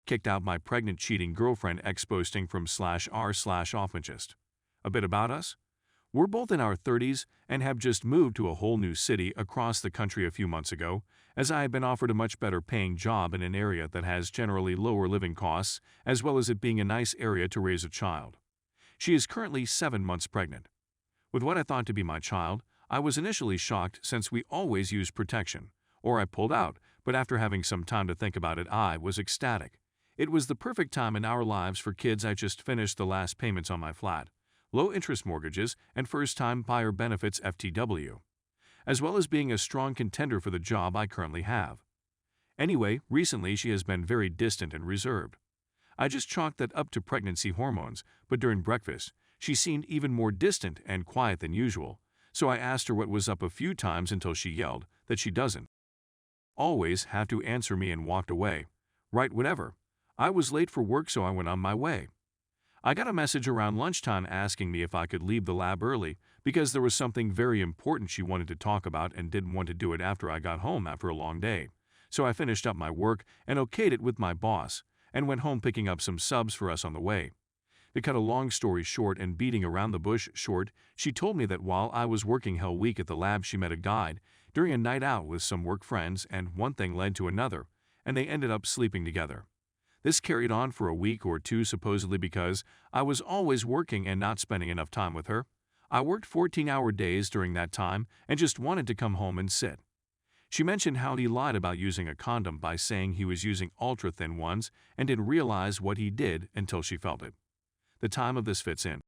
Kicked out my pregnant cheating girlfriend ex-posting from /r/offmanchist. A bit about us? We're both in our 30s and have just moved to a whole new city across the country a few months ago, as I had been offered a much better paying job in an area that has generally lower living costs, as well as it being a nice area to raise a child. She is currently 7 months pregnant. With what I thought to be my child, I was initially shocked since we always use protection, or I pulled out, but after having some time to think about it, I was ecstatic. It was the perfect time in our lives for kids. I just finished the last payments on my flat, low-interest mortgages, and first-time buyer benefits FTW, as well as being a strong contender for the job I currently have. Anyway, recently she has been very distant and reserved. I just chalked that up to pregnancy hormones, but during breakfast, she seemed even more distant and quiet than usual, so I asked her what was up a few times until she yelled that she doesn't always have to answer me and walked away. Right, whatever. I was late for work, so I went on my way. I got a message around lunchtime asking me if I could leave the lab early because there was something very important she wanted to talk about and didn't want to do it after I got home after a long day. So I finished up my work and okayed it with my boss and went home picking up some subs for us on the way. To cut a long story short and beating around the bush short, she told me that while I was working Hell Week at the lab, she met a guy during a night out with some work friends, and one thing led to another, and they ended up sleeping together. This carried on for a week or two, supposedly because I was always working and not spending enough time with her. I worked 14-hour days during that time and just wanted to come home and sit. She mentioned how he lied about using a condom by saying he was using ultra-thin ones and didn't realize what he did until she felt it. The time of this fits in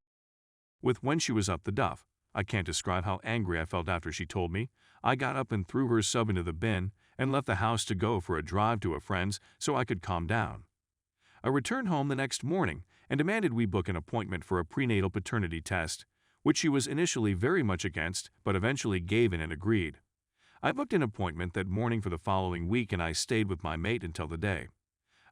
with when she was up the duff. I can't describe how angry I felt after she told me. I got up and threw her sub into the bin and left the house to go for a drive to a friend's so I could calm down. I returned home the next morning and demanded we book an appointment for a prenatal paternity test, which she was initially very much against but eventually gave in and agreed. I booked an appointment that morning for the following week, and I stayed with my mate until the day.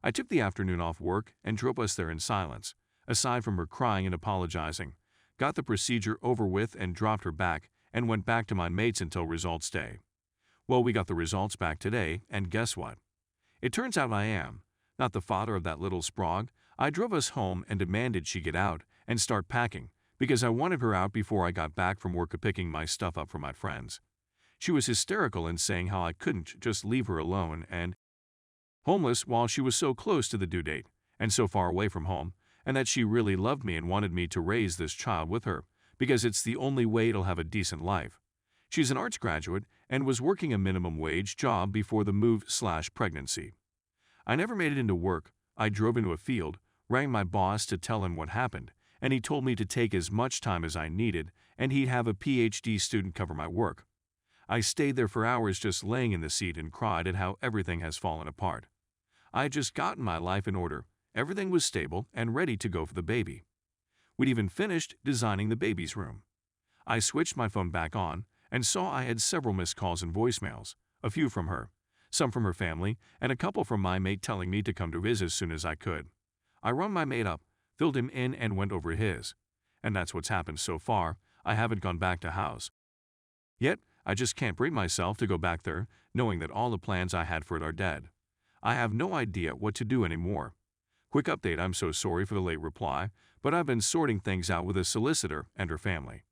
I took the afternoon off work and drove us there in silence, aside from her crying and apologizing, got the procedure over with and dropped her back and went back to my mate's until results day. Well, we got the results back today, and guess what? It turns out I am not the father of that little sprog. I drove us home and demanded she get out and start packing because I wanted her out before I got back from work picking my stuff up for my friends. She was hysterical in saying how I couldn't just leave her alone and homeless while she was so close to the due date and so far away from home, and that she really loved me and wanted me to raise this child with her because it's the only way it'll have a decent life. She's an arts graduate and was working a minimum wage job before the move/pregnancy. I never made it into work. I drove into a field, rang my boss to tell him what happened, and he told me to take as much time as I needed and he'd have a PhD student cover my work. I stayed there for hours just laying in the seat and cried at how everything has fallen apart. I had just gotten my life in order. Everything was stable and ready to go for the baby. We'd even finished designing the baby's room. I switched my phone back on and saw I had several missed calls and voicemails, a few from her, some from her family, and a couple from my mate telling me to come to his as soon as I could. I rung my mate up, filled him in, and went over his. And that's what's happened so far. I haven't gone back to house yet. I just can't bring myself to go back there, knowing that all the plans I had for it are dead. I have no idea what to do anymore. Quick update, I'm so sorry for the late reply, but I've been sorting things out with a solicitor and her family.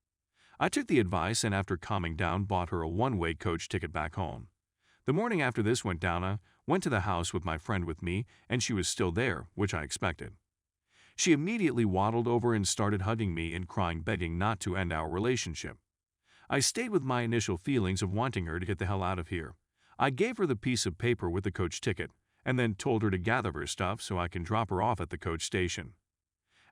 I took the advice and after calming down bought her a one-way coach ticket back home. The morning after this went down, I went to the house with my friend with me, and she was still there, which I expected. She immediately waddled over and started hugging me and crying, begging not to end our relationship. I stayed with my initial feelings of wanting her to get the hell out of here. I gave her the piece of paper with the coach ticket and then told her to gather her stuff so I can drop her off at the coach station.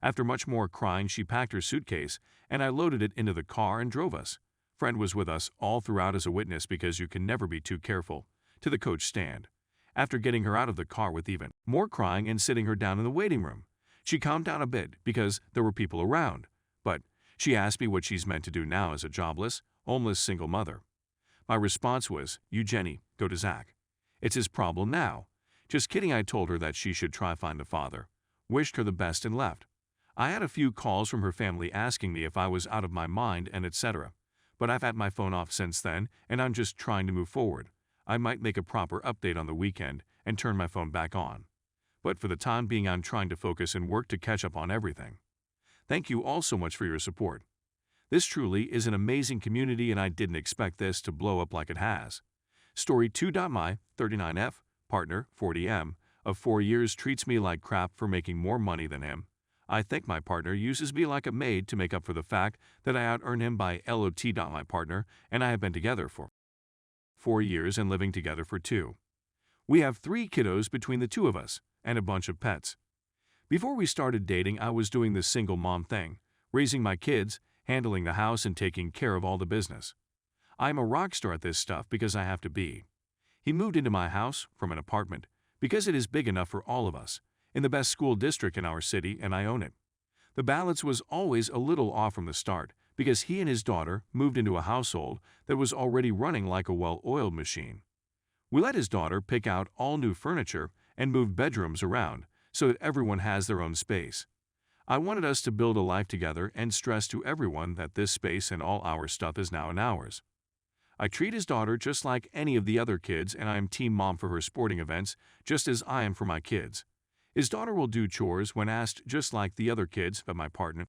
After much more crying, she packed her suitcase and I loaded it into the car and drove us. Friend was with us all throughout as a witness because you can never be too careful, to the coach stand. After getting her out of the car with even more crying and sitting her down in the waiting room, she calmed down a bit because there were people around, but she asked me what she's meant to do now as a jobless, homeless single mother. My response was, "You Jenny, go to Zach. It's his problem now." Just kidding, I told her that she should try find a father, wished her the best and left. I had a few calls from her family asking me if I was out of my mind and etc. But I've had my phone off since then and I'm just trying to move forward. I might make a proper update on the weekend and turn my phone back on. but for the time being I'm trying to focus and work to catch up on everything. Thank you all so much for your support. This truly is an amazing community and I didn't expect this to blow up like it has. Story 2.my 39F, partner 40M, of 4 years treats me like crap for making more money than him. I think my partner uses me like a maid to make up for the fact that I out-earn him by LOT.my partner and I have been together for 4 years and living together for 2. We have 3 kiddos between the 2 of us and a bunch of pets. Before we started dating, I was doing the single mom thing, raising my kids, handling the house and taking care of all the business. I'm a rock star at this stuff because I have to be. He moved into my house from an apartment because it is big enough for all of us, in the best school district in our city, and I own it. The balance was always a little off from the start because he and his daughter moved into a household that was already running like a well-oiled machine. We let his daughter pick out all new furniture and moved bedrooms around so that everyone has their own space. I wanted us to build a life together and stress to everyone that this space and all our stuff is now in ours. I treat his daughter just like any of the other kids and I am team mom for her sporting events just as I am for my kids. His daughter will do chores when asked just like the other kids, but my partner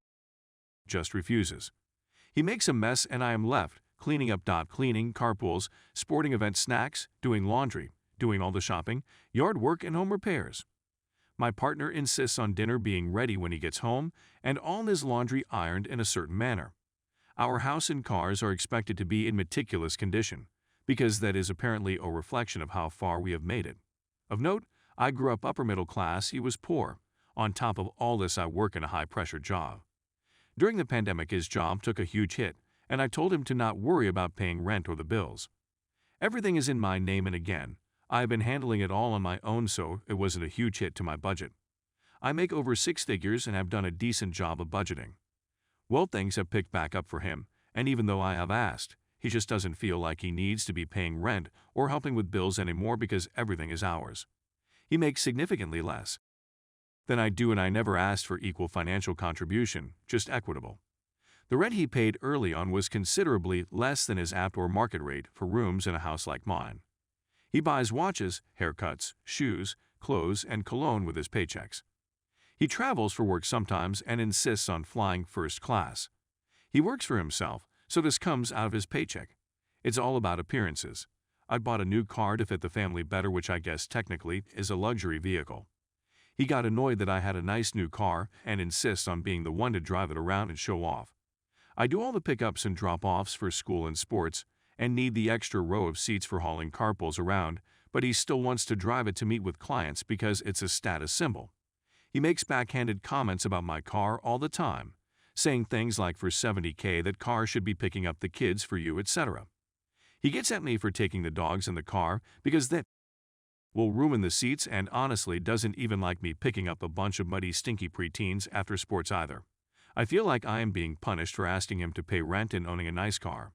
just refuses. He makes a mess and I am left cleaning up. Cleaning, carpools, sporting event snacks, doing laundry, doing all the shopping, yard work and home repairs. My partner insists on dinner being ready when he gets home and all his laundry ironed in a certain manner. Our house and cars are expected to be in meticulous condition, because that is apparently a reflection of how far we have made it. Of note, I grew up upper middle class, he was poor. On top of all this, I work in a high-pressure job. During the pandemic, his job took a huge hit, and I told him to not worry about paying rent or the bills. Everything is in my name and again, I've been handling it all on my own, so it wasn't a huge hit to my budget. I make over 6 figures and have done a decent job of budgeting. Well, things have picked back up for him, and even though I have asked, he just doesn't feel like he needs to be paying rent or helping with bills anymore because everything is ours. He makes significantly less than I do and I never asked for equal financial contribution, just equitable. The rent he paid early on was considerably less than his apt or market rate for rooms in a house like mine. He buys watches, haircuts, shoes, clothes, and cologne with his paychecks. He travels for work sometimes and insists on flying first class. He works for himself, so this comes out of his paycheck. It's all about appearances. I bought a new car to fit the family better, which I guess technically is a luxury vehicle. He got annoyed that I had a nice new car and insists on being the one to drive it around and show off. I do all the pickups and drop-offs for school and sports and need the extra row of seats for hauling carpools around, but he still wants to drive it to meet with clients because it's a status symbol. He makes backhanded comments about my car all the time, saying things like for $70K that car should be picking up the kids for you, etc. He gets at me for taking the dogs in the car because that will ruin the seats and honestly doesn't even like me picking up a bunch of muddy, stinky preteens after sports either. I feel like I am being punished for asking him to pay rent and owning a nice car.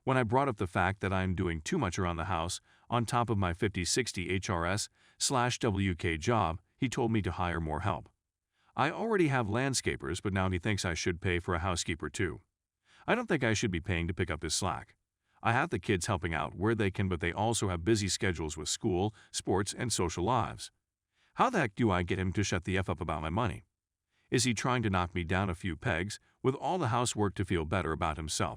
When I brought up the fact that I am doing too much around the house on top of my 50-60 HRS/WK job, he told me to hire more help. I already have landscapers, but now he thinks I should pay for a housekeeper too. I don't think I should be paying to pick up his slack. I have the kids helping out where they can, but they also have busy schedules with school, sports, and social lives. How the heck do I get him to shut the F up about my money? Is he trying to knock me down a few pegs with all the housework to feel better about himself?